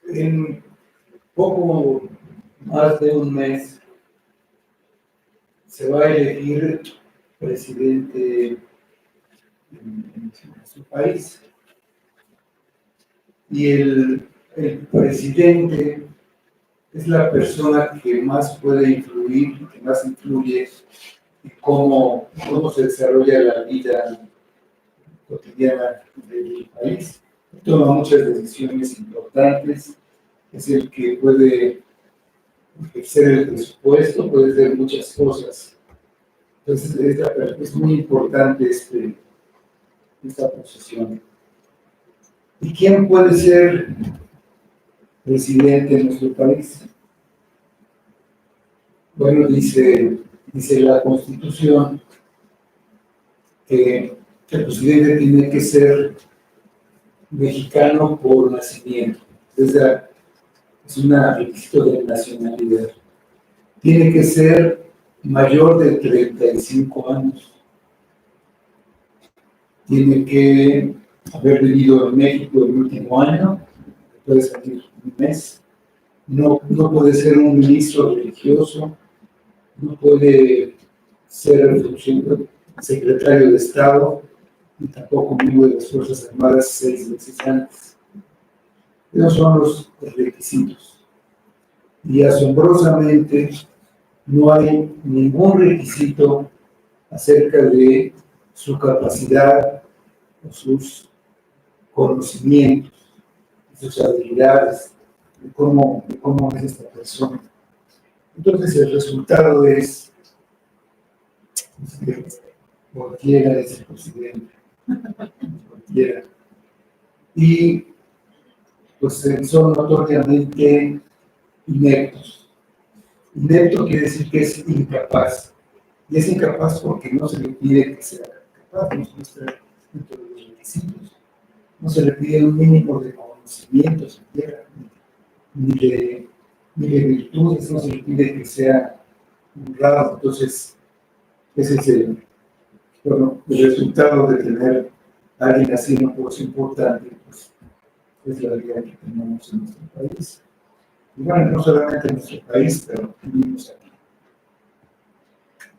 En poco más de un mes se va a elegir presidente en su país. Y el presidente es la persona que más puede influir, que más influye en cómo se desarrolla la vida cotidiana del país. Toma muchas decisiones importantes, es el que puede ejercer el presupuesto, puede hacer muchas cosas. Entonces es muy importante esta posición. ¿Y quién puede ser presidente en nuestro país? Bueno, dice la Constitución que el presidente tiene que ser mexicano por nacimiento. Es un requisito de nacionalidad. Tiene que ser mayor de 35 años. Tiene que haber vivido en México el último año, puede salir un mes. No puede ser un ministro religioso, no puede ser secretario de Estado, y tampoco miembro de las Fuerzas Armadas 6 meses antes. Esos son los requisitos. Y asombrosamente no hay ningún requisito acerca de su capacidad o sus conocimientos, sus habilidades, de cómo es esta persona. Entonces el resultado es que cualquiera es el presidente, cualquiera. Y pues son notoriamente ineptos. Inepto quiere decir que es incapaz. Y es incapaz porque no se le pide que sea capaz, no está dentro de los requisitos. No se le pide un mínimo de conocimiento siquiera, ni de virtudes, no se le pide que sea honrado. Entonces, ese es el resultado de tener a alguien así en un puesto importante, pues es la realidad que tenemos en nuestro país. Y bueno, no solamente en nuestro país, pero vivimos aquí.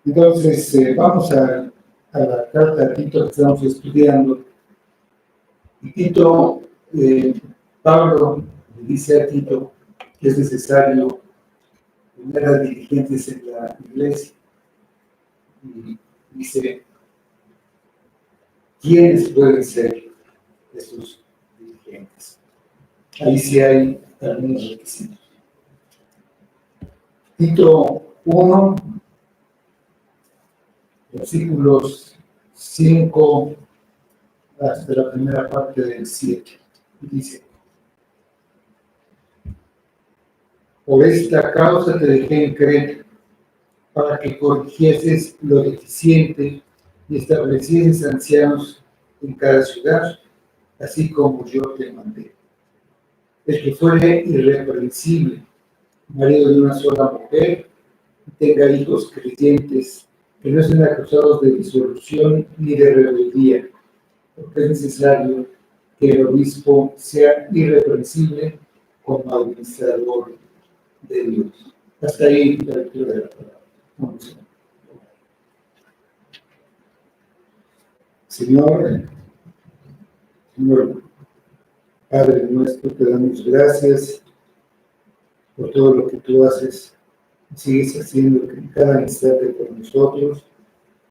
Entonces, vamos a la carta de Tito que estamos estudiando. Y Tito, Pablo le dice a Tito que es necesario tener a dirigentes en la iglesia. Y dice, ¿quiénes pueden ser esos dirigentes? Ahí sí hay algunos requisitos. Tito 1, versículos 5 hasta la primera parte del 7. Dice, por esta causa te dejé en Creta, para que corrigieses lo deficiente y establecieses ancianos en cada ciudad, así como yo te mandé. El que fuere irreprensible, marido de una sola mujer, y tenga hijos creyentes, que no estén acusados de disolución ni de rebeldía, porque es necesario que el obispo sea irreprensible como administrador de Dios. Hasta ahí la lectura de la palabra. Vamos a ver. Señor Padre nuestro, te damos gracias por todo lo que tú haces y sigues haciendo en cada instante por nosotros.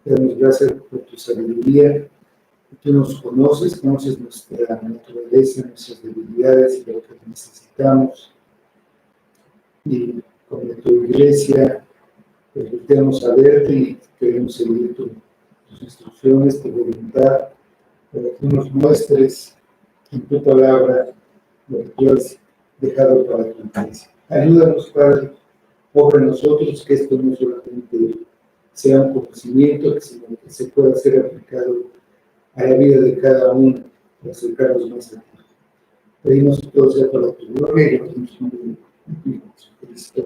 Te damos gracias por tu sabiduría. Tú nos conoces nuestra naturaleza, nuestras debilidades y lo que necesitamos. Y como tu iglesia, pues volteamos a verte y queremos seguir tus instrucciones, tu voluntad, para que tú nos muestres en tu palabra lo que tú has dejado para tu iglesia. Ayúdanos, Padre, obra en nosotros, que esto no solamente sea un conocimiento, sino que se pueda ser aplicado a la vida de cada uno, para acercarnos más a ti. Pedimos que todo sea para tu gloria y en tu nombre de Jesucristo.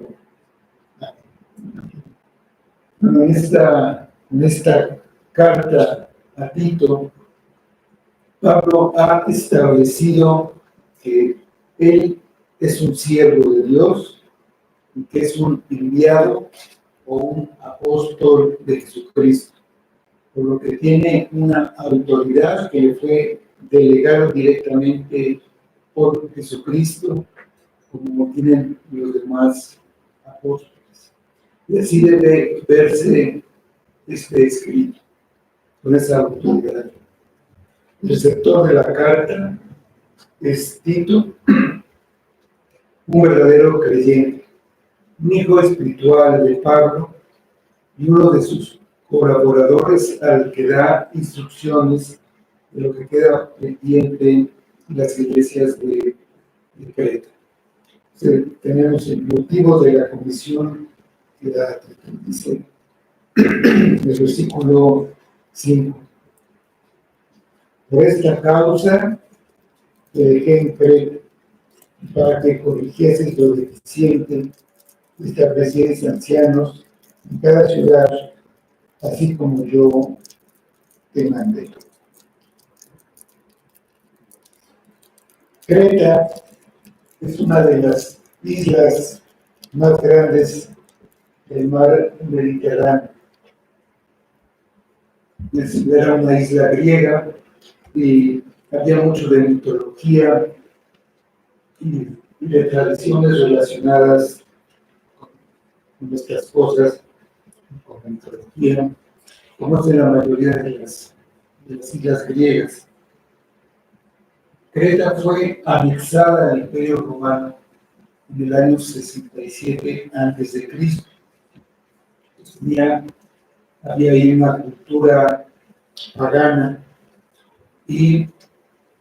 Bueno, en esta carta a Tito, Pablo ha establecido que él es un siervo de Dios y que es un enviado o un apóstol de Jesucristo, por lo que tiene una autoridad que le fue delegada directamente por Jesucristo, como tienen los demás apóstoles. Y así debe verse este escrito, con esa autoridad. El receptor de la carta es Tito, un verdadero creyente, un hijo espiritual de Pablo y uno de sus colaboradores al que da instrucciones de lo que queda pendiente en las iglesias de Creta. Tenemos el motivo de la comisión que da, dice el versículo 5. Por esta causa te dejé en Creta, para que corrigieses lo deficiente, establecieres ancianos en cada ciudad, así como yo te mandé. Creta es una de las islas más grandes del mar Mediterráneo. Era una isla griega y había mucho de mitología y de tradiciones relacionadas con nuestras cosas, con la mitología, como es en la mayoría de las islas griegas. Creta fue anexada al Imperio Romano en el año 67 a.C. Había ahí una cultura pagana y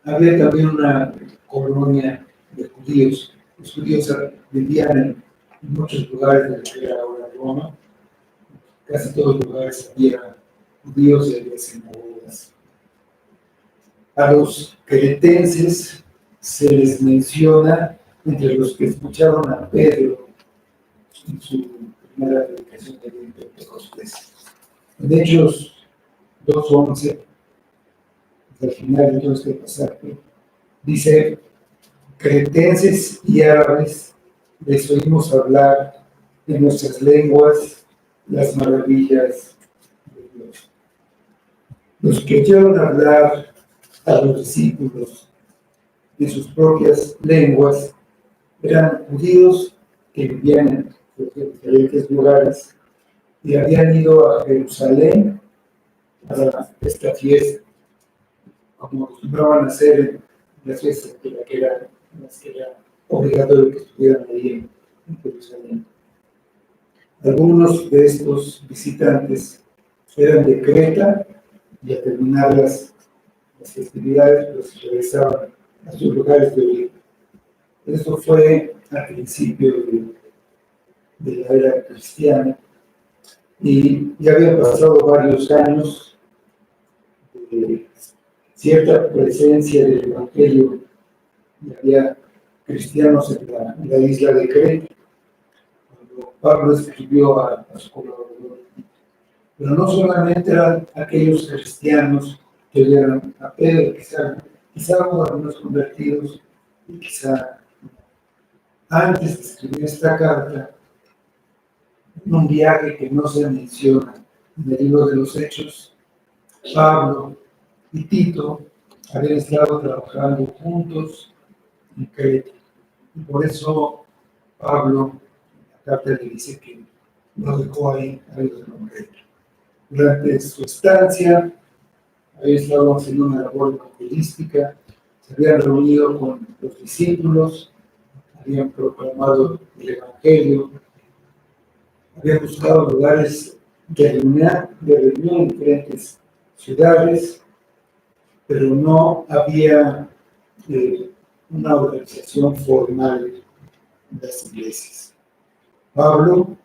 había también una colonia de judíos. Los judíos vivían en muchos lugares de lo que era ahora Roma. Casi todos los lugares había judíos y había sinagogas. A los cretenses se les menciona entre los que escucharon a Pedro en su primera predicación de Pentecostés. En Hechos 2:11, al final de todo este pasaje, dice: cretenses y árabes les oímos hablar en nuestras lenguas las maravillas de Dios. Los que oyeron hablar a los discípulos de sus propias lenguas eran judíos que vivían en diferentes lugares y habían ido a Jerusalén para esta fiesta, como acostumbraban a hacer en las fiestas en las que era obligatorio que estuvieran ahí en Jerusalén. Algunos de estos visitantes eran de Creta y al terminar las festividades pues regresaban a sus lugares de origen. Esto fue al principio de la era cristiana y ya habían pasado varios años de cierta presencia del Evangelio y había cristianos en la isla de Creta, cuando Pablo escribió a su colaborador. Pero no solamente eran aquellos cristianos que oyeron a Pedro, quizá hubo algunos convertidos y quizá antes de escribir esta carta, en un viaje que no se menciona en el libro de los Hechos, Pablo y Tito habían estado trabajando juntos en Creta. Y por eso Pablo, en la carta le dice que lo dejó ahí en Creta. Durante su estancia, había estado haciendo una labor evangelística, se habían reunido con los discípulos, habían proclamado el Evangelio, habían buscado lugares de reunión en diferentes ciudades, pero no había una organización formal en las iglesias. Pablo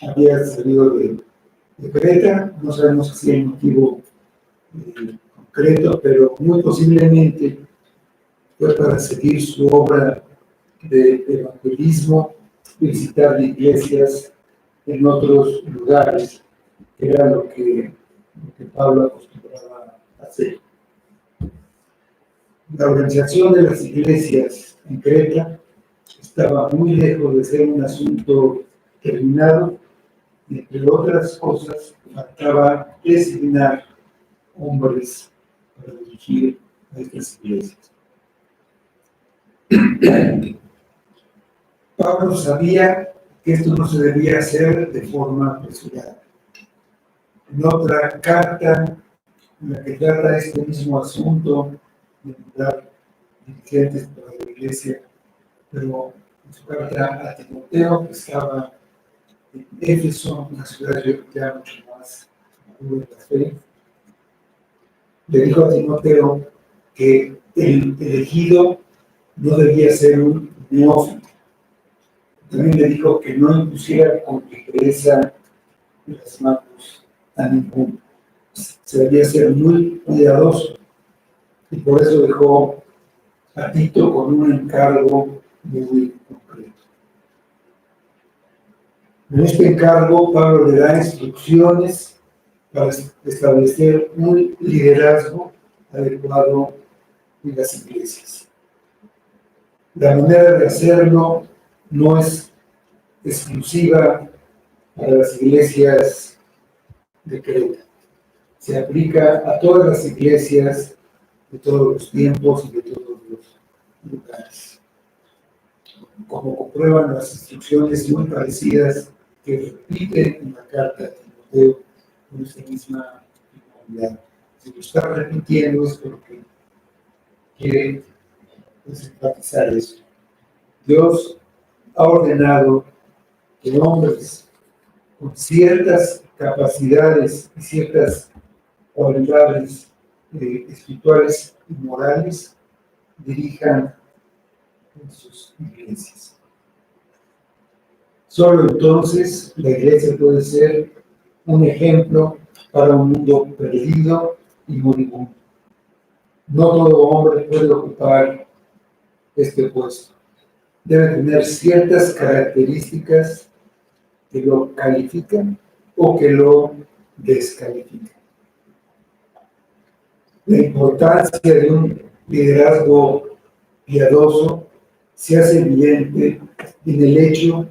había salido de Creta, no sabemos si hay motivo concreto, pero muy posiblemente fue para seguir su obra de evangelismo, visitar iglesias en otros lugares, que era lo que Pablo acostumbraba a hacer. La organización de las iglesias en Creta estaba muy lejos de ser un asunto terminado, y entre otras cosas, faltaba designar hombres para dirigir a estas iglesias. Pablo sabía que esto no se debía hacer de forma apresurada. En otra carta, en la que trata este mismo asunto de nombrar dirigentes para la iglesia, pero en su carta a Timoteo, que estaba en Éfeso, una ciudad ya mucho más madura en la fe, le dijo a Timoteo que el elegido no debía ser un neófito. También le dijo que no impusiera con ligereza las manos a ninguno. Se debía ser muy cuidadoso, y por eso dejó a Tito con un encargo muy concreto. En este encargo, Pablo le da instrucciones para establecer un liderazgo adecuado en las iglesias. La manera de hacerlo no es exclusiva para las iglesias de Creta. Se aplica a todas las iglesias de todos los tiempos y de todos los lugares. Como comprueban las instrucciones muy parecidas que repite en la carta de Timoteo con esta misma finalidad. Si lo está repitiendo es porque quiere enfatizar eso. Dios ha ordenado que hombres con ciertas capacidades y ciertas cualidades espirituales y morales dirijan en sus iglesias. Solo entonces la iglesia puede ser un ejemplo para un mundo perdido y moribundo. No todo hombre puede ocupar este puesto. Debe tener ciertas características que lo califican o que lo descalifican. La importancia de un liderazgo piadoso se hace evidente en el hecho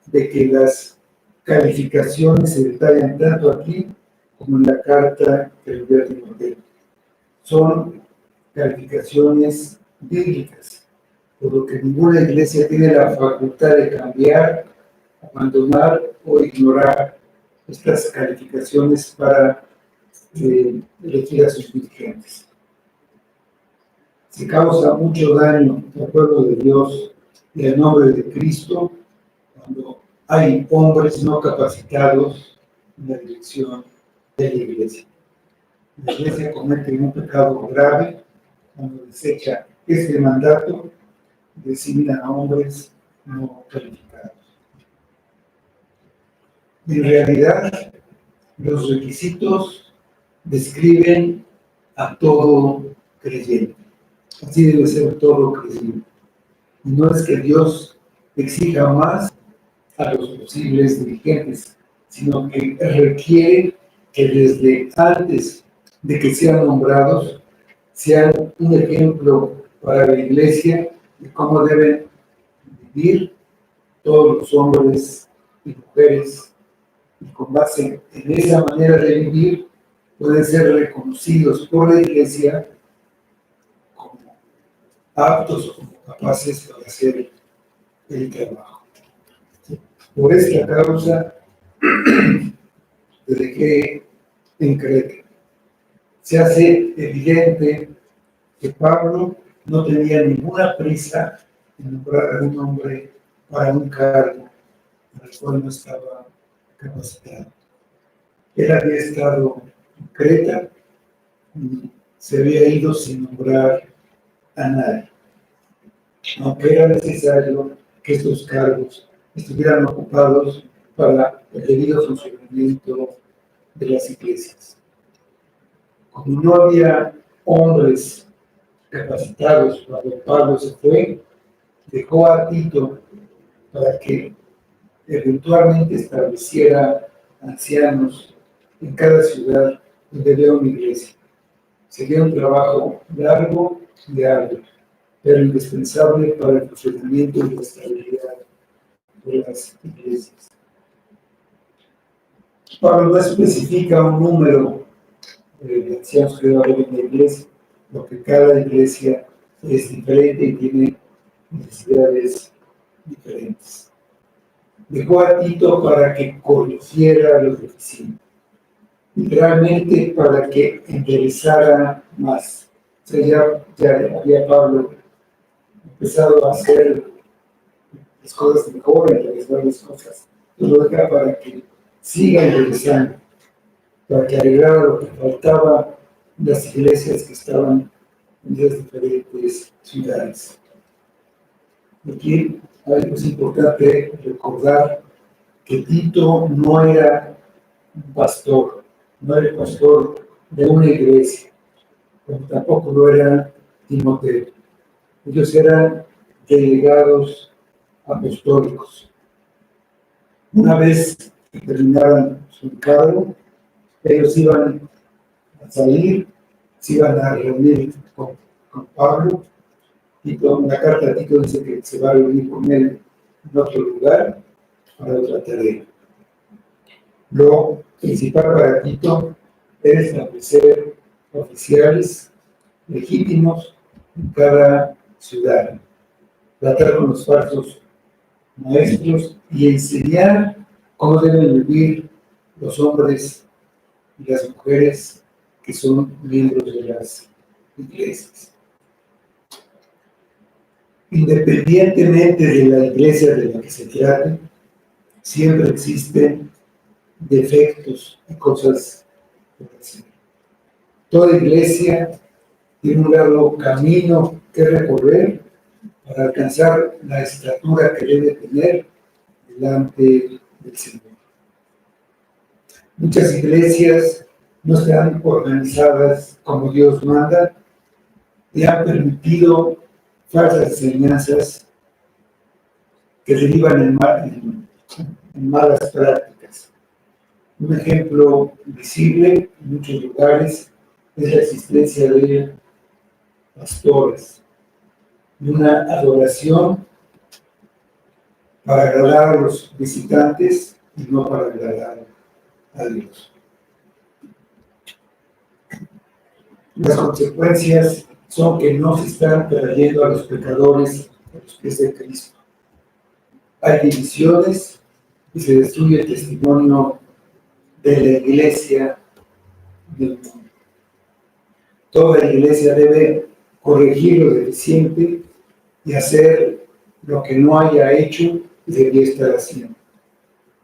de que las calificaciones se detallan tanto aquí como en la carta que envió a Timoteo. Son calificaciones bíblicas, por lo que ninguna iglesia tiene la facultad de cambiar, abandonar o ignorar estas calificaciones para elegir a sus dirigentes. Se causa mucho daño al pueblo de Dios y al nombre de Cristo cuando hay hombres no capacitados en la dirección de la iglesia. La iglesia comete un pecado grave cuando desecha este mandato y designa a hombres no calificados. En realidad, los requisitos describen a todo creyente. Así debe ser todo creyente. Y no es que Dios exija más a los posibles dirigentes, sino que requiere que desde antes de que sean nombrados sean un ejemplo para la iglesia de cómo deben vivir todos los hombres y mujeres, y con base en esa manera de vivir pueden ser reconocidos por la iglesia como aptos o como capaces para hacer el trabajo. Por esta causa desde que en Creta se hace evidente que Pablo no tenía ninguna prisa en nombrar a un hombre para un cargo para el cual no estaba capacitado. Él había estado en Creta y se había ido sin nombrar a nadie, aunque era necesario que estos cargos estuvieran ocupados para el debido funcionamiento de las iglesias. Como no había hombres capacitados cuando Pablo se fue, dejó a Tito para que eventualmente estableciera ancianos en cada ciudad donde había una iglesia. Sería un trabajo largo y arduo, pero indispensable para el funcionamiento y la estabilidad de las iglesias. Pablo no especifica un número de ancianos que debe haber en la iglesia, porque cada iglesia es diferente y tiene necesidades diferentes. Dejó a Tito para que conociera lo deficiente, literalmente para que interesara más. O sea, ya había Pablo empezado a hacer las cosas mejor, a realizar las cosas. Lo deja para que siga interesando, para que agregara lo que faltaba en las iglesias que estaban en las diferentes ciudades. Aquí es importante recordar que Tito no era un pastor, no era el pastor de una iglesia, como tampoco lo era Timoteo. Ellos eran delegados apostólicos. Una vez que terminaran su encargo, ellos iban a salir, se iban a reunir con Pablo. Tito, la carta de Tito dice que se va a reunir con él en otro lugar para otra tarea. Lo principal para Tito era establecer oficiales legítimos en cada ciudad, tratar con los falsos maestros y enseñar cómo deben vivir los hombres y las mujeres que son miembros de las iglesias. Independientemente de la iglesia de la que se trate, siempre existen defectos y cosas por hacer. Toda iglesia tiene un largo camino que recorrer para alcanzar la estatura que debe tener delante del Señor. Muchas iglesias no están organizadas como Dios manda y han permitido falsas enseñanzas que derivan en malas prácticas. Un ejemplo visible en muchos lugares es la existencia de pastores, de una adoración para agradar a los visitantes y no para agradar a Dios. Las consecuencias son que no se están trayendo a los pecadores a los pies de Cristo. Hay divisiones y se destruye el testimonio de la iglesia del mundo. Toda iglesia debe corregir lo deficiente y hacer lo que no haya hecho y debería estar haciendo.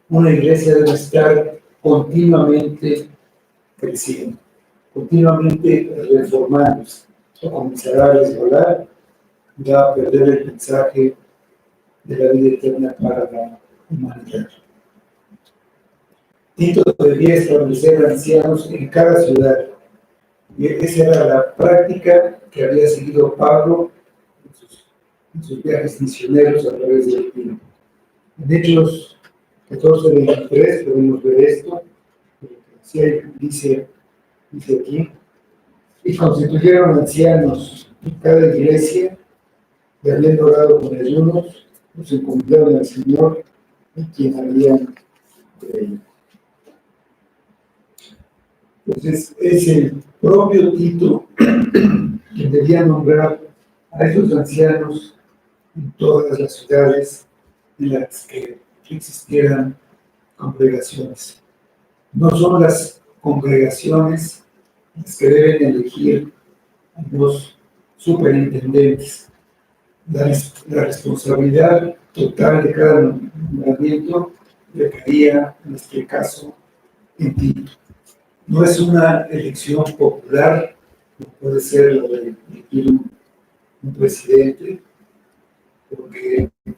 Una iglesia debe estar continuamente creciendo, continuamente reformándose, o comenzará a resbalar y va a perder el mensaje de la vida eterna para la humanidad. Tito debía establecer ancianos en cada ciudad, y esa era la práctica que había seguido Pablo en sus viajes misioneros a través del tiempo. En Hechos 14:23 podemos ver esto, dice aquí, y constituyeron ancianos en cada iglesia, y habiendo orado con ayunos, los encomendaron al Señor, en quien habían creído. Entonces, es el propio Tito quien debía nombrar a esos ancianos en todas las ciudades en las que existieran congregaciones. No son las congregaciones las que deben elegir a los superintendentes. La responsabilidad total de cada nombramiento recaía, en este caso, en Tito. No es una elección popular, como puede ser la de elegir un presidente, porque en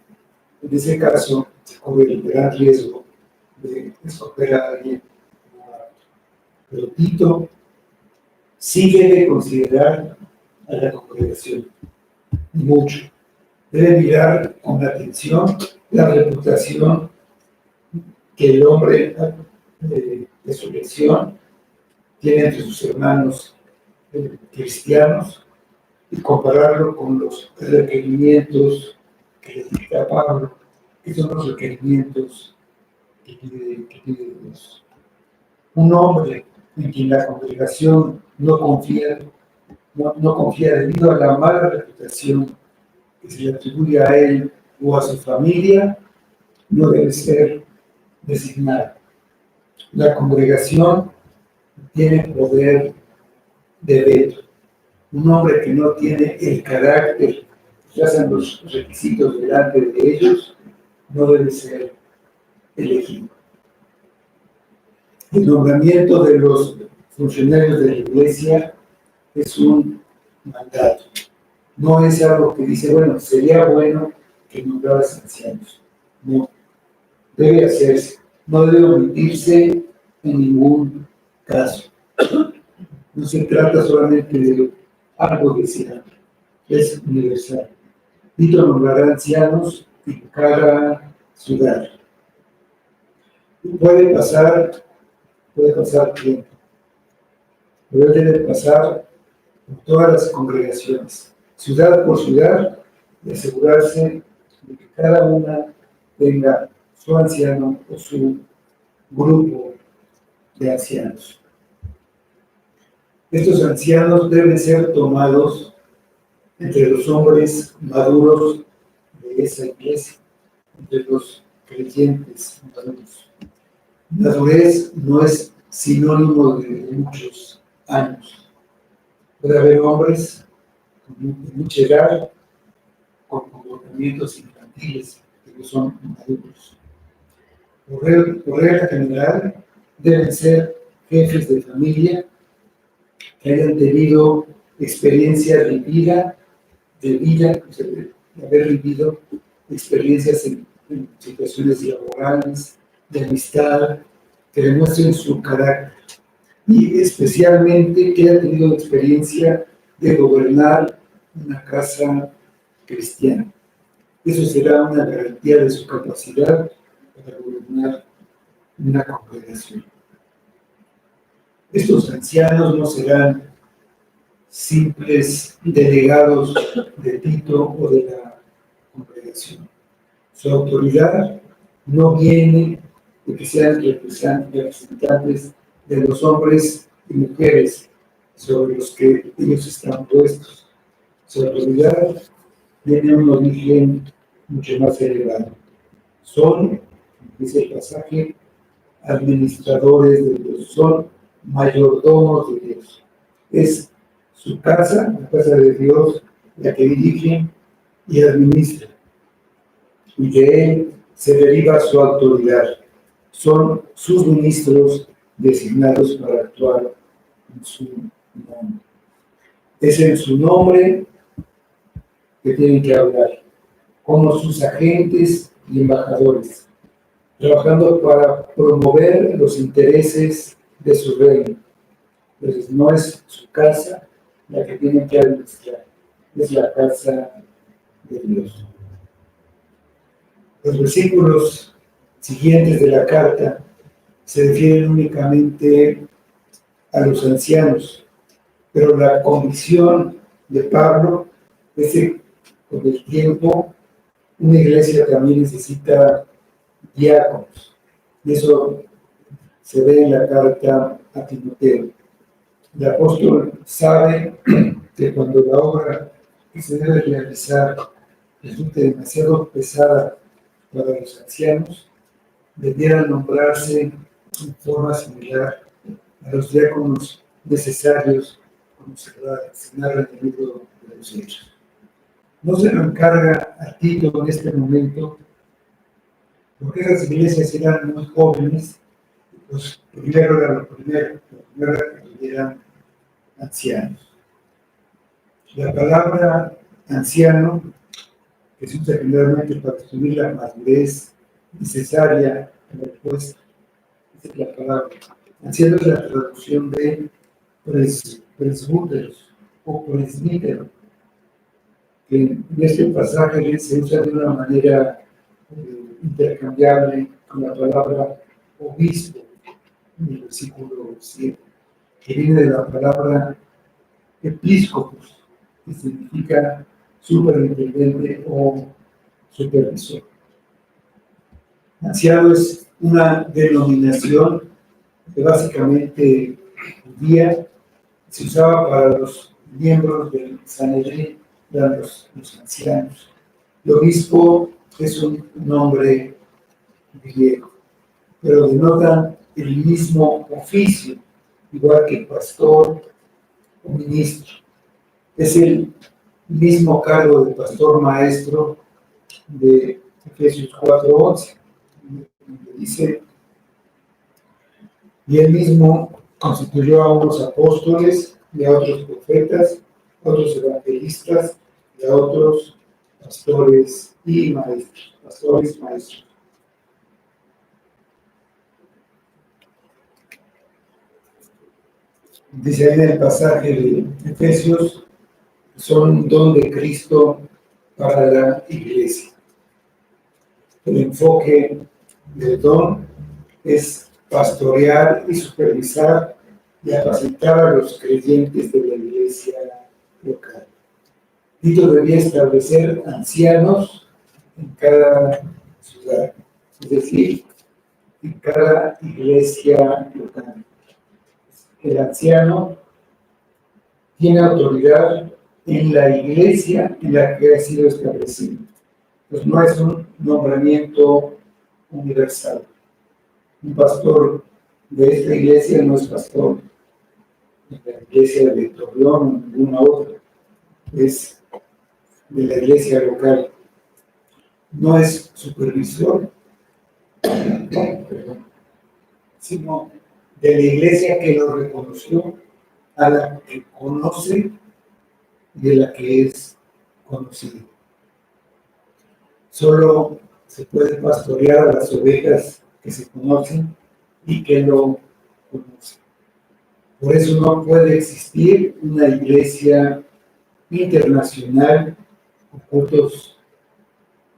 ese caso se corre el gran riesgo de escoger a alguien. Pero Tito sí debe considerar a la congregación, y mucho. Debe mirar con atención la reputación que el hombre de su elección tiene entre sus hermanos cristianos y compararlo con los requerimientos que le dicta Pablo que son los requerimientos que pide Dios. Un hombre en quien la congregación no confía debido a la mala reputación que se le atribuye a él o a su familia, no debe ser designado. La congregación tiene poder de veto. Un hombre que no tiene el carácter, que hacen los requisitos delante de ellos, no debe ser elegido. El nombramiento de los funcionarios de la iglesia es un mandato. No es algo que dice, bueno, sería bueno que nombraras ancianos. No, debe hacerse. No debe omitirse en ningún caso. No se trata solamente de algo deseable, es universal. Tito nombrará ancianos en cada ciudad. Puede pasar tiempo, pero él debe pasar por todas las congregaciones, ciudad por ciudad, y asegurarse de que cada una tenga su anciano o su grupo de ancianos. Estos ancianos deben ser tomados entre los hombres maduros de esa iglesia, entre los creyentes maduros. Madurez no es sinónimo de muchos años. Puede haber hombres de mucha edad con comportamientos infantiles que no son maduros. Por regla general, deben ser jefes de familia que hayan tenido experiencia de haber vivido experiencias en situaciones laborales, de amistad, que demuestren su carácter y especialmente que haya tenido experiencia de gobernar una casa cristiana. Eso será una garantía de su capacidad para gobernar una congregación. Estos ancianos no serán simples delegados de Tito o de la congregación. Su autoridad no viene de que sean representantes de los hombres y mujeres sobre los que ellos están puestos. Su autoridad tiene un origen mucho más elevado. Son, dice el pasaje, administradores de Dios, son mayordomos de Dios. Es su casa, la casa de Dios, la que dirige y administra. Y de él se deriva su autoridad. Son sus ministros designados para actuar en su nombre. Es en su nombre que tienen que hablar, como sus agentes y embajadores, trabajando para promover los intereses de su reino. Entonces, no es su casa la que tienen que administrar, es la casa de Dios. Los versículos siguientes de la carta se refieren únicamente a los ancianos, pero la convicción de Pablo es que con el tiempo una iglesia también necesita diáconos, y eso se ve en la carta a Timoteo. El apóstol sabe que cuando la obra que se debe realizar resulte demasiado pesada para los ancianos, debieran nombrarse en forma similar a los diáconos necesarios, como se narra en el libro de los Hechos. No se lo encarga a Tito en este momento, porque esas iglesias eran muy jóvenes, pues primero era que eran ancianos. La palabra anciano, que se usa generalmente para describir la madurez necesaria en el puesto, esa es la palabra. Anciano es la traducción de presbúteros o presbítero, que en este pasaje se usa de una manera intercambiable con la palabra obispo, en el versículo 7, que viene de la palabra episcopos, que significa superintendente o supervisor. Anciano es una denominación que básicamente judía se usaba para los miembros del Sanedrín, eran los ancianos. El obispo es un nombre griego, pero denotan el mismo oficio, igual que pastor o ministro. Es el mismo cargo de pastor maestro de Efesios 4:11, donde dice: y él mismo constituyó a unos apóstoles, y a otros profetas, a otros evangelistas, y a otros pastores y maestros. Pastores, maestros. Dice en el pasaje de Efesios, son un don de Cristo para la iglesia. El enfoque del don es pastorear y supervisar y apacentar a los creyentes de la iglesia local. Tito debía establecer ancianos en cada ciudad, es decir, en cada iglesia local. El anciano tiene autoridad en la iglesia en la que ha sido establecido. Pues no es un nombramiento universal. Un pastor de esta iglesia no es pastor de la iglesia de Torreón o ninguna otra. Es de la iglesia local. No es supervisor, sino de la iglesia que lo reconoció, a la que conoce y de la que es conocido. Solo se puede pastorear a las ovejas que se conocen y que lo conocen. Por eso no puede existir una iglesia internacional con cultos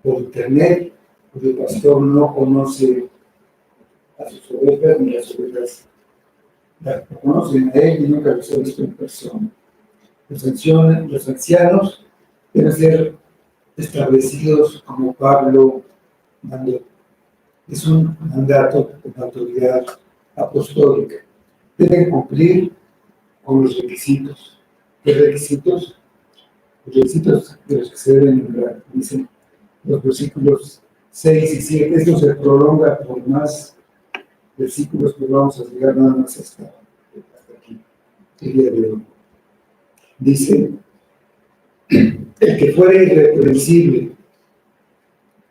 por internet, cuyo pastor no conoce a sus ovejas ni las ovejas las conocen a él y nunca los ha visto en persona. Los ancianos deben ser establecidos como Pablo mandó. Es un mandato con autoridad apostólica. Deben cumplir con los requisitos. ¿Qué requisitos? Los requisitos de los que se deben nombrar, dicen los versículos 6 y 7. Esto se prolonga por más versículos, pero vamos a llegar nada más hasta aquí, el día de hoy. Dice: el que fuere irreprensible,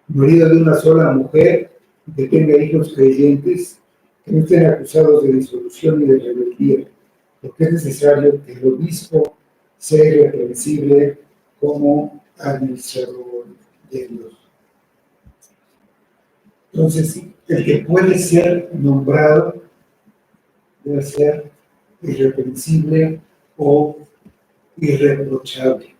marido de una sola mujer, que tenga hijos creyentes, que no estén acusados de disolución y de rebeldía, porque es necesario que el obispo sea irreprensible como administrador de Dios. Entonces, el que puede ser nombrado debe ser irreprensible o irreprochable.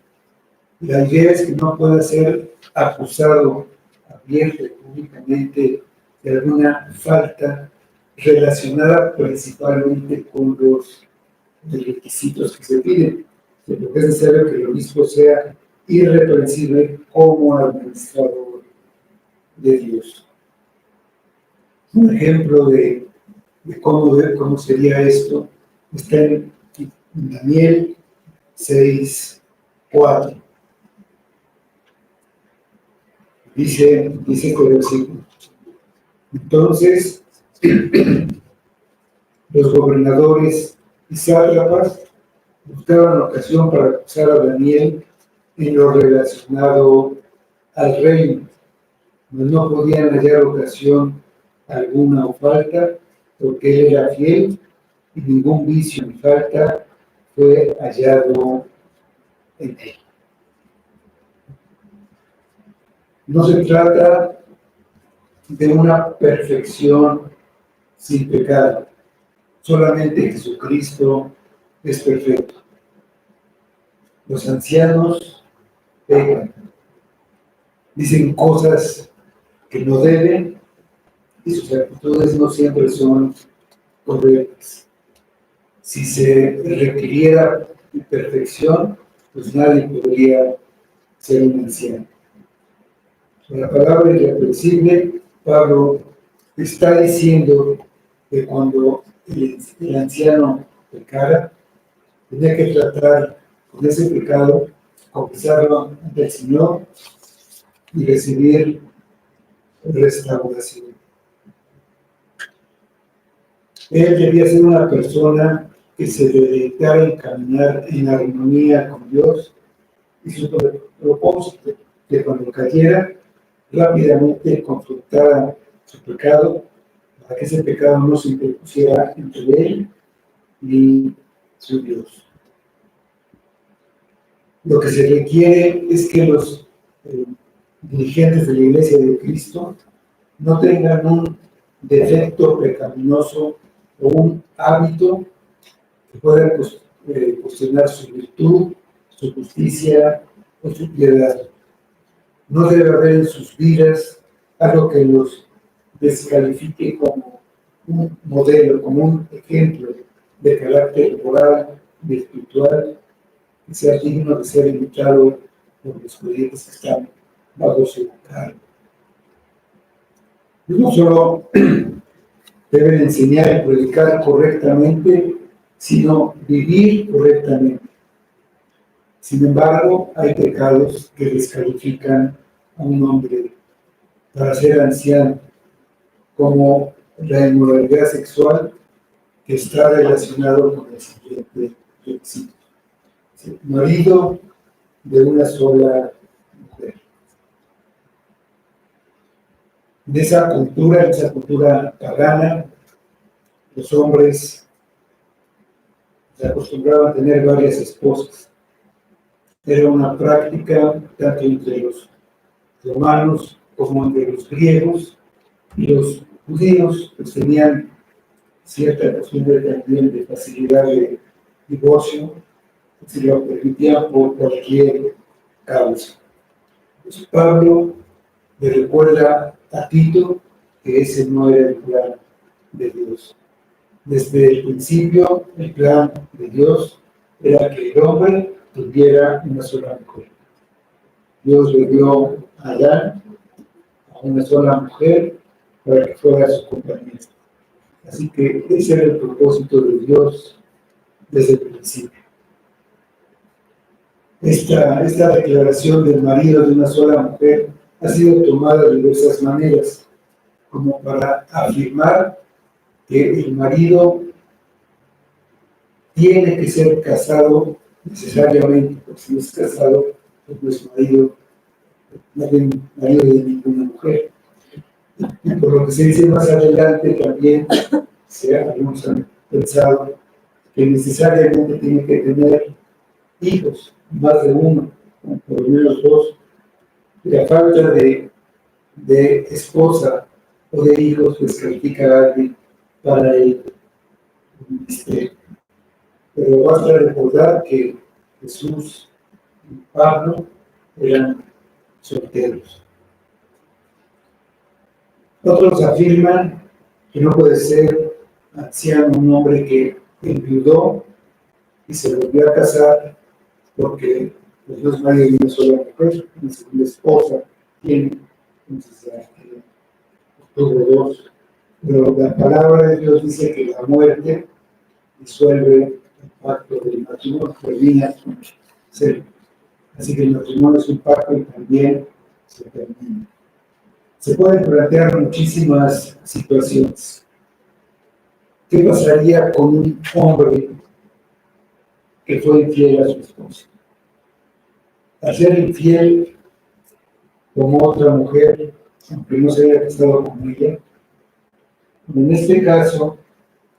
La idea es que no pueda ser acusado abierta y públicamente de alguna falta relacionada principalmente con los requisitos que se piden. Porque es necesario que el obispo sea irreprensible como administrador de Dios. Un ejemplo de cómo sería esto está en Daniel 6:4. Dice este versículo: entonces los gobernadores y sátrapas buscaban ocasión para acusar a Daniel en lo relacionado al reino, pero no podían hallar ocasión alguna o falta, porque él era fiel y ningún vicio ni falta fue hallado en él. No se trata de una perfección sin pecado. Solamente Jesucristo es perfecto. Los ancianos pecan, dicen cosas que no deben y sus actitudes no siempre son correctas. Si se requiriera perfección, pues nadie podría ser un anciano. La palabra irreprensible Pablo está diciendo que cuando el anciano pecara, tenía que tratar con ese pecado, confesarlo ante el Señor y recibir restauración. Él debía ser una persona que se dedicara a caminar en armonía con Dios y su propósito, que cuando cayera, rápidamente confrontara su pecado, para que ese pecado no se interpusiera entre él y su Dios. Lo que se requiere es que los dirigentes de la Iglesia de Cristo no tengan un defecto pecaminoso o un hábito que pueda cuestionar su virtud, su justicia o su piedad. No debe haber en sus vidas algo que los descalifique como un modelo, como un ejemplo de carácter moral y espiritual que sea digno de ser imitado por los creyentes que están bajo su cargo. No solo deben enseñar y predicar correctamente, sino vivir correctamente. Sin embargo, hay pecados que descalifican a un hombre para ser anciano, como la inmoralidad sexual, que está relacionado con el siguiente requisito: marido de una sola mujer. En esa cultura pagana, los hombres se acostumbraban a tener varias esposas. Era una práctica tanto entre los romanos como entre los griegos, y los judíos pues tenían cierta costumbre también de facilidad de divorcio, si lo permitían por cualquier causa. Pues Pablo le recuerda a Tito que ese no era el plan de Dios. Desde el principio, el plan de Dios era que el hombre tuviera una sola mujer. Dios le dio a Adán a una sola mujer para que fuera su compañera. Así que ese era el propósito de Dios desde el principio. Esta declaración del marido de una sola mujer ha sido tomada de diversas maneras, como para afirmar que el marido tiene que ser casado necesariamente, porque si no es casado, pues no es marido de ninguna mujer. Y por lo que se dice más adelante, también algunos han pensado que necesariamente tiene que tener hijos, más de uno, por lo menos dos. La falta de esposa o de hijos descalifica a alguien para el ministerio. Pero basta recordar que Jesús y Pablo eran solteros. Otros afirman que no puede ser anciano un hombre que enviudó y se volvió a casar, porque pues, no es marido de una sola mujer, una segunda esposa tiene, entonces tuvo dos. Pero la palabra de Dios dice que la muerte disuelve el pacto del matrimonio, termina con ser. Así que el matrimonio es un pacto y también se termina. Se pueden plantear muchísimas situaciones. ¿Qué pasaría con un hombre que fue infiel a su esposa? Al ser infiel como otra mujer, aunque no se haya casado con ella, en este caso,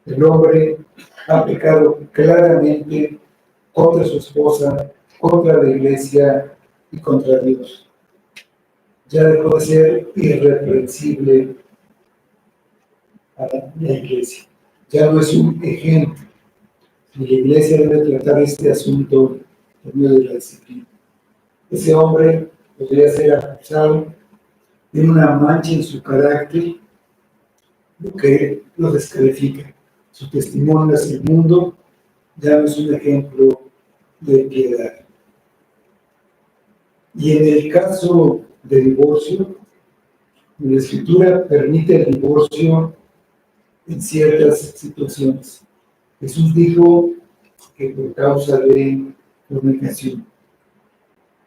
el hombre ha pecado claramente contra su esposa, contra la iglesia y contra Dios. Ya dejó de ser irreprensible a la iglesia. Ya no es un ejemplo. Y la iglesia debe tratar este asunto por medio de la disciplina. Ese hombre podría ser acusado de una mancha en su carácter, lo que lo descalifica. Su testimonio hacia el mundo ya no es un ejemplo de piedad. Y en el caso de divorcio, La Escritura permite el divorcio en ciertas situaciones. Jesús dijo que por causa de fornicación.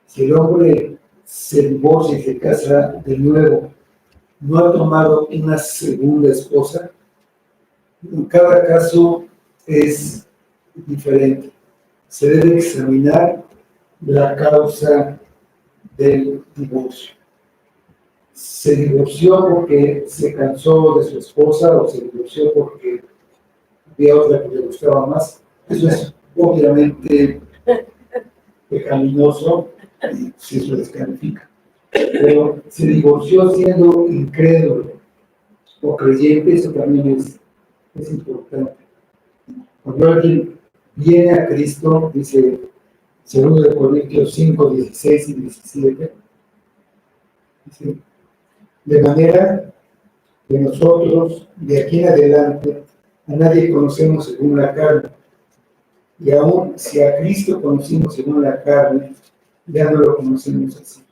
Si el hombre se divorcia y se casa de nuevo, no ha tomado una segunda esposa, en cada caso es diferente. Se debe examinar la causa del divorcio. ¿Se divorció porque se cansó de su esposa o se divorció porque había otra que le gustaba más? Eso es obviamente pecaminoso y si eso descalifica. Pero se divorció siendo incrédulo o creyente, eso también es importante. Cuando alguien viene a Cristo, dice 2 Corintios 5, 16 y 17, dice, de manera que nosotros, de aquí en adelante, a nadie conocemos según la carne. Y aún si a Cristo conocimos según la carne, ya no lo conocemos así.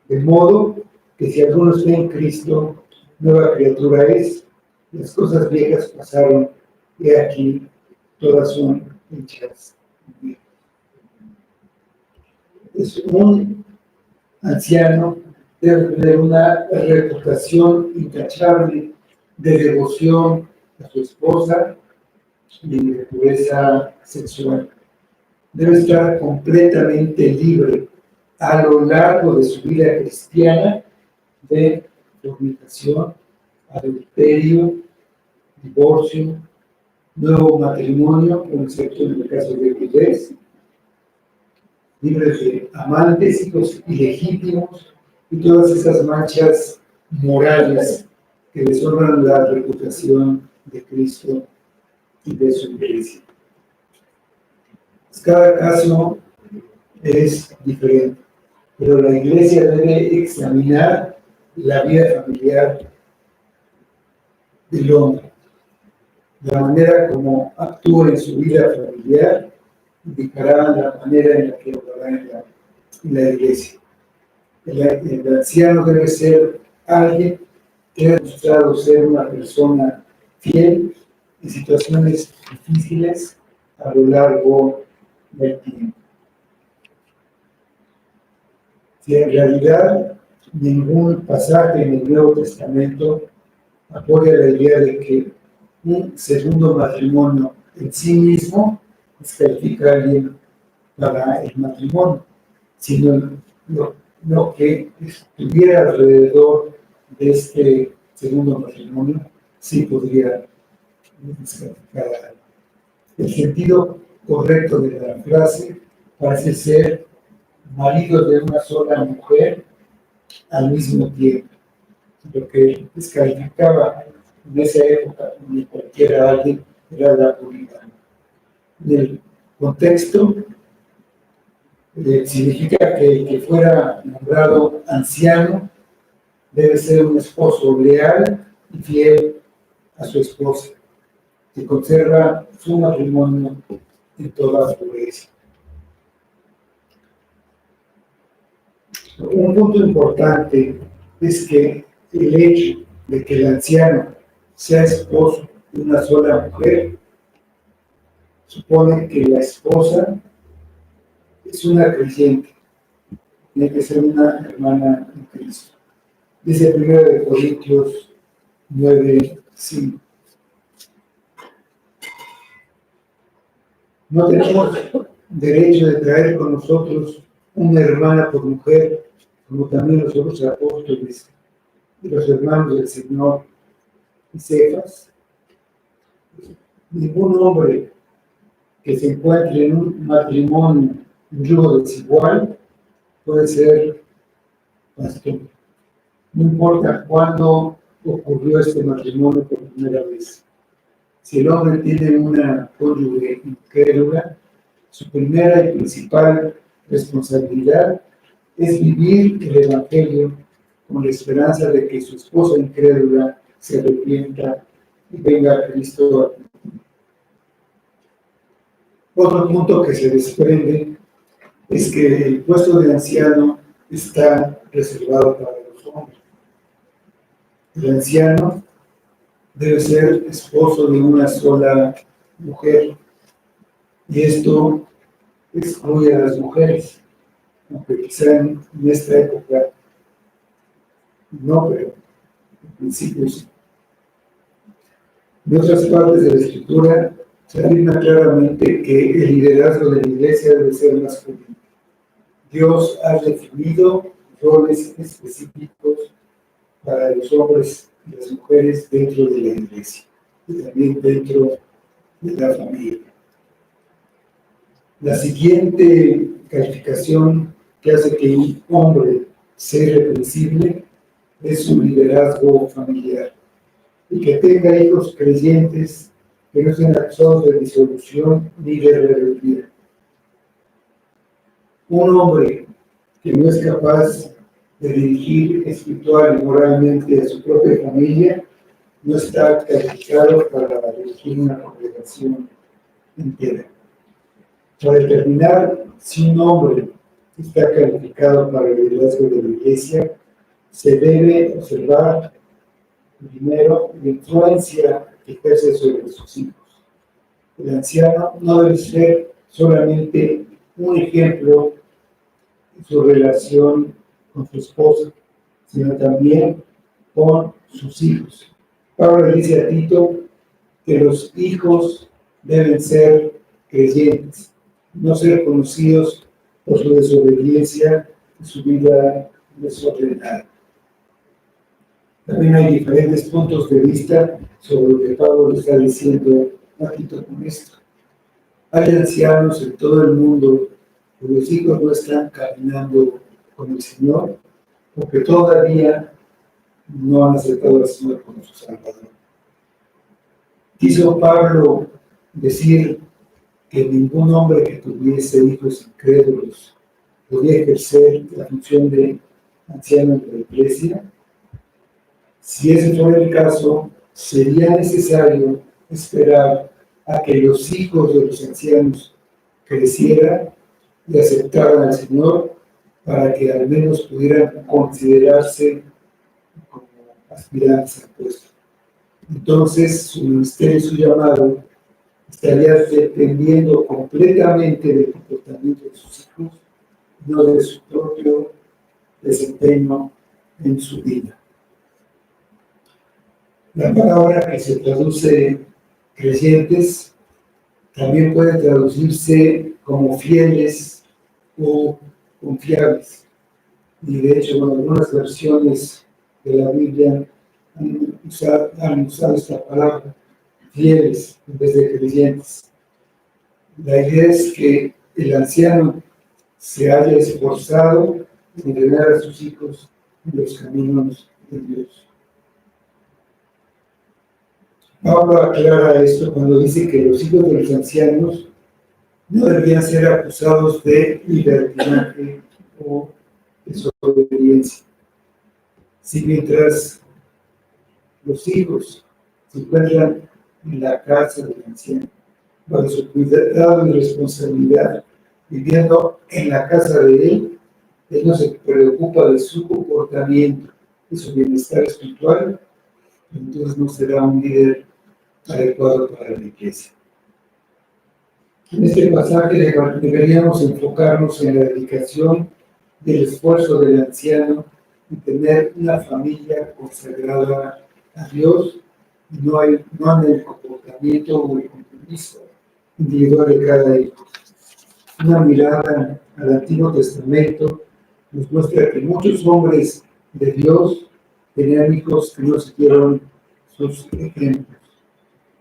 De modo que si alguno está en Cristo, nueva criatura es, las cosas viejas pasaron, y aquí todas son hechas viejas. Es un anciano debe tener una reputación intachable de devoción a su esposa y de pureza sexual. Debe estar completamente libre a lo largo de su vida cristiana de fornicación, adulterio, divorcio, nuevo matrimonio, excepto en el caso de viudez, libre de amantes, hijos ilegítimos y todas esas manchas morales que deshonran la reputación de Cristo y de su iglesia. Cada caso es diferente, pero la iglesia debe examinar la vida familiar del hombre. La manera como actúa en su vida familiar indicará la manera en la que obrará en la iglesia. El anciano debe ser alguien que ha demostrado ser una persona fiel en situaciones difíciles a lo largo del tiempo. Si en realidad ningún pasaje en el Nuevo Testamento apoya la idea de que un segundo matrimonio en sí mismo descalifica a alguien para el matrimonio, sino lo que estuviera alrededor de este segundo matrimonio sí podría descalificar a alguien. El sentido correcto de la frase parece ser marido de una sola mujer al mismo tiempo. Lo que descalificaba en esa época ni cualquiera alguien era la poligamia. En el contexto significa que el que fuera nombrado anciano debe ser un esposo leal y fiel a su esposa, que conserva su matrimonio en toda pureza. Un punto importante es que el hecho de que el anciano sea esposo de una sola mujer supone que la esposa es una creyente, tiene que ser una hermana en Cristo. Dice 1 Corintios 9:5. No tenemos derecho de traer con nosotros una hermana por mujer, como también los otros apóstoles y los hermanos del Señor y Cefas. Ningún hombre que se encuentre en un matrimonio en yugo desigual puede ser pastor. No importa cuándo ocurrió este matrimonio por primera vez. Si el hombre tiene una cónyuge incrédula, su primera y principal responsabilidad es vivir el Evangelio con la esperanza de que su esposa incrédula se arrepienta y venga a Cristo. Otro punto que se desprende es que el puesto de anciano está reservado para los hombres. El anciano debe ser esposo de una sola mujer, y esto excluye a las mujeres, aunque quizá en esta época no, pero en principio sí. En otras partes de la Escritura se afirma claramente que el liderazgo de la iglesia debe ser masculino. Dios ha definido roles específicos para los hombres y las mujeres dentro de la iglesia y también dentro de la familia. La siguiente calificación que hace que un hombre sea irreprensible es su liderazgo familiar y que tenga hijos creyentes que no sean acusados de disolución ni de rebeldía. Un hombre que no es capaz de dirigir espiritual y moralmente a su propia familia no está calificado para dirigir una congregación entera. Para determinar si un hombre está calificado para el liderazgo de la iglesia, se debe observar primero la influencia que ejerce sobre sus hijos. El anciano no debe ser solamente un ejemplo en su relación con su esposa, sino también con sus hijos. Pablo le dice a Tito que los hijos deben ser creyentes, no ser conocidos por su desobediencia y su vida desordenada. También hay diferentes puntos de vista sobre lo que Pablo le está diciendo a Tito con esto. Hay ancianos en todo el mundo cuyos hijos no están caminando con el Señor porque todavía no han aceptado al Señor como su Salvador. Quiso Pablo decir que ningún hombre que tuviese hijos incrédulos podía ejercer la función de anciano de la iglesia. Si ese fuera el caso, sería necesario esperar a que los hijos de los ancianos crecieran y aceptaran al Señor para que al menos pudieran considerarse como aspirantes al puesto. Entonces, su ministerio y su llamado estaría dependiendo completamente del comportamiento de sus hijos, no de su propio desempeño en su vida. La palabra que se traduce creyentes también puede traducirse como fieles o confiables. Y de hecho, en algunas versiones de la Biblia han usado esta palabra, fieles en vez de creyentes. La idea es que el anciano se haya esforzado en entrenar a sus hijos en los caminos de Dios. Pablo aclara esto cuando dice que los hijos de los ancianos no deberían ser acusados de libertinaje o desobediencia. Si mientras los hijos se encuentran en la casa del anciano, bajo su cuidado y responsabilidad, viviendo en la casa de él no se preocupa de su comportamiento y su bienestar espiritual, entonces no será un líder adecuado para la iglesia. En este pasaje deberíamos enfocarnos en la dedicación y el esfuerzo del anciano en tener una familia consagrada a Dios y no en el comportamiento o el compromiso individual de cada hijo. Una mirada al Antiguo Testamento nos muestra que muchos hombres de Dios tenían hijos que no siguieron sus ejemplos.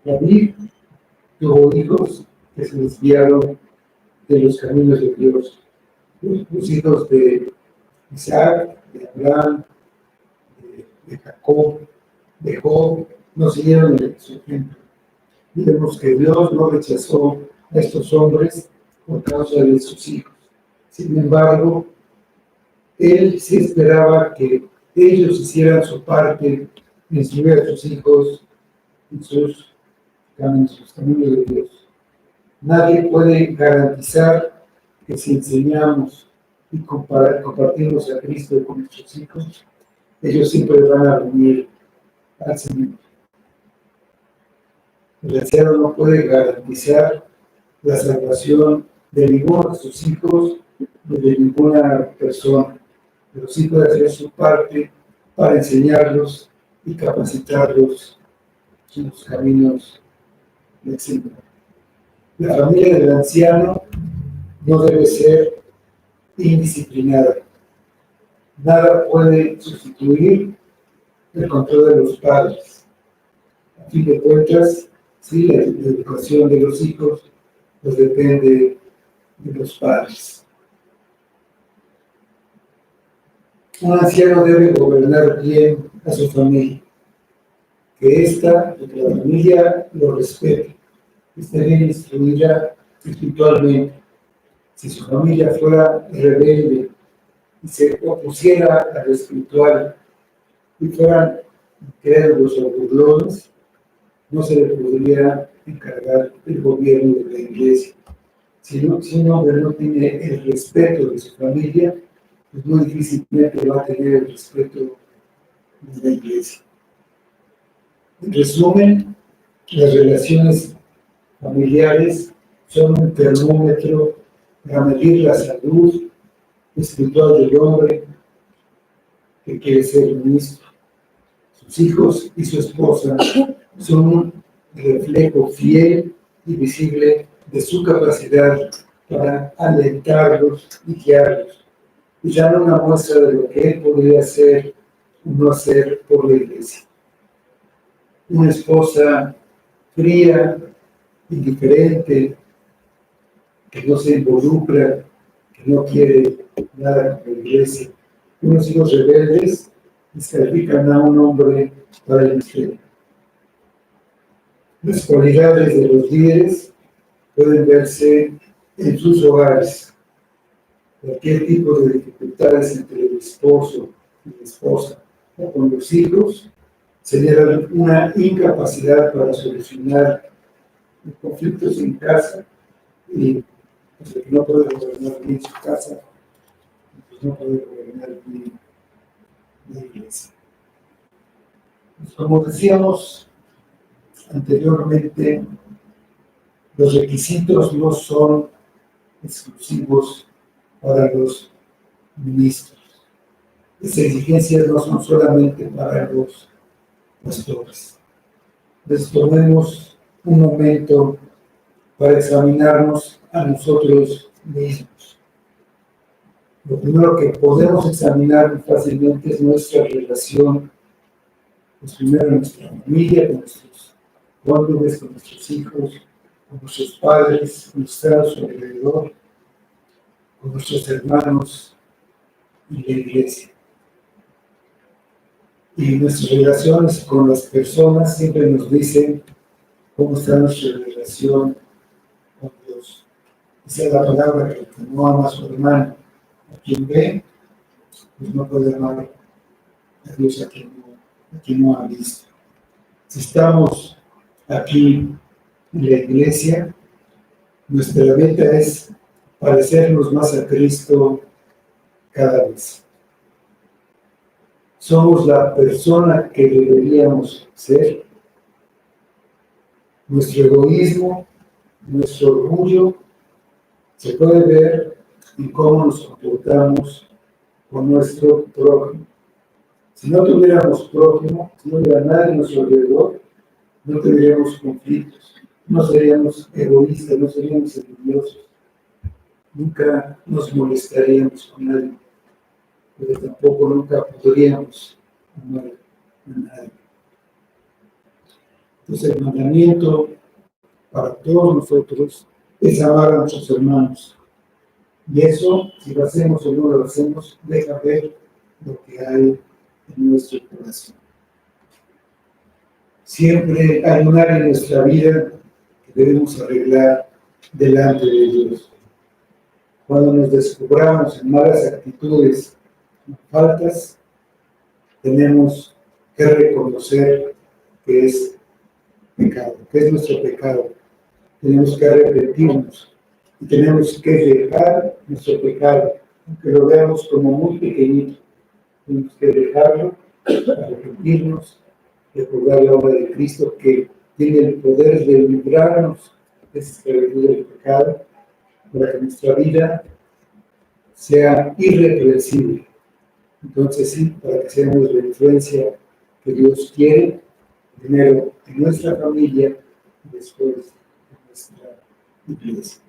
David tuvo hijos que se desviaron de los caminos de Dios. Los hijos de Isaac, de Abraham, de Jacob, de Job, no siguieron su ejemplo. Vemos que Dios no rechazó a estos hombres por causa de sus hijos. Sin embargo, Él sí esperaba que ellos hicieran su parte en instruir a sus hijos en sus caminos de Dios. Nadie puede garantizar que si enseñamos y compartimos a Cristo con nuestros hijos, ellos siempre van a venir al Señor. El anciano no puede garantizar la salvación de ninguno de sus hijos ni de ninguna persona, pero sí puede hacer su parte para enseñarlos y capacitarlos en los caminos del Señor. La familia del anciano no debe ser indisciplinada. Nada puede sustituir el control de los padres. A fin de cuentas, sí, la educación de los hijos pues depende de los padres. Un anciano debe gobernar bien a su familia, que la familia lo respete, esté bien instruida espiritualmente. Si su familia fuera rebelde y se opusiera a lo espiritual y fueran incrédulos o burlones, no se le podría encargar el gobierno de la iglesia. Si un hombre no tiene el respeto de su familia, pues muy difícilmente va a tener el respeto de la iglesia. En resumen, las relaciones familiares son un termómetro para medir la salud espiritual del hombre que quiere ser ministro. Sus hijos y su esposa son un reflejo fiel y visible de su capacidad para alentarlos y guiarlos, y dan una muestra de lo que él podría hacer o no hacer por la iglesia. Una esposa fría, indiferente, que no se involucra, que no quiere nada con la iglesia. Unos hijos rebeldes descalifican a un hombre para el infierno. Las cualidades de los líderes pueden verse en sus hogares. Cualquier tipo de dificultades entre el esposo y la esposa o con los hijos señalan una incapacidad para solucionar los conflictos en casa, y pues, el que no puede gobernar bien su casa, pues no puede gobernar bien la iglesia. Pues, como decíamos anteriormente, los requisitos no son exclusivos para los ministros. Las exigencias no son solamente para los pastores. Les tomemos un momento para examinarnos a nosotros mismos. Lo primero que podemos examinar fácilmente es nuestra relación, pues primero en nuestra familia, con nuestros cónyuges, con nuestros hijos, con nuestros padres, con los que están a su alrededor, con nuestros hermanos y la iglesia. Y nuestras relaciones con las personas siempre nos dicen cómo está nuestra relación con Dios. Esa es la palabra que no ama a su hermano, a quien ve, pues no puede amar a Dios a quien no ha visto. Si estamos aquí en la iglesia, nuestra meta es parecernos más a Cristo cada vez. Somos la persona que deberíamos ser. Nuestro egoísmo, nuestro orgullo, se puede ver en cómo nos comportamos con nuestro prójimo. Si no tuviéramos prójimo, si no hubiera nadie a nuestro alrededor, no tendríamos conflictos, no seríamos egoístas, no seríamos envidiosos, nunca nos molestaríamos con nadie, pero tampoco nunca podríamos amar a nadie. Entonces el mandamiento para todos nosotros es amar a nuestros hermanos. Y eso, si lo hacemos o no lo hacemos, deja ver lo que hay en nuestro corazón. Siempre hay un área en nuestra vida que debemos arreglar delante de Dios. Cuando nos descubramos en malas actitudes, en faltas, tenemos que reconocer que es pecado, que es nuestro pecado. Tenemos que arrepentirnos y tenemos que dejar nuestro pecado, aunque lo veamos como muy pequeñito. Tenemos que dejarlo, arrepentirnos, recordar la obra de Cristo que tiene el poder de librarnos de esa esclavitud del pecado, para que nuestra vida sea irreprensible. Entonces sí, para que seamos la influencia que Dios quiere, primero en nuestra familia y después en nuestra iglesia.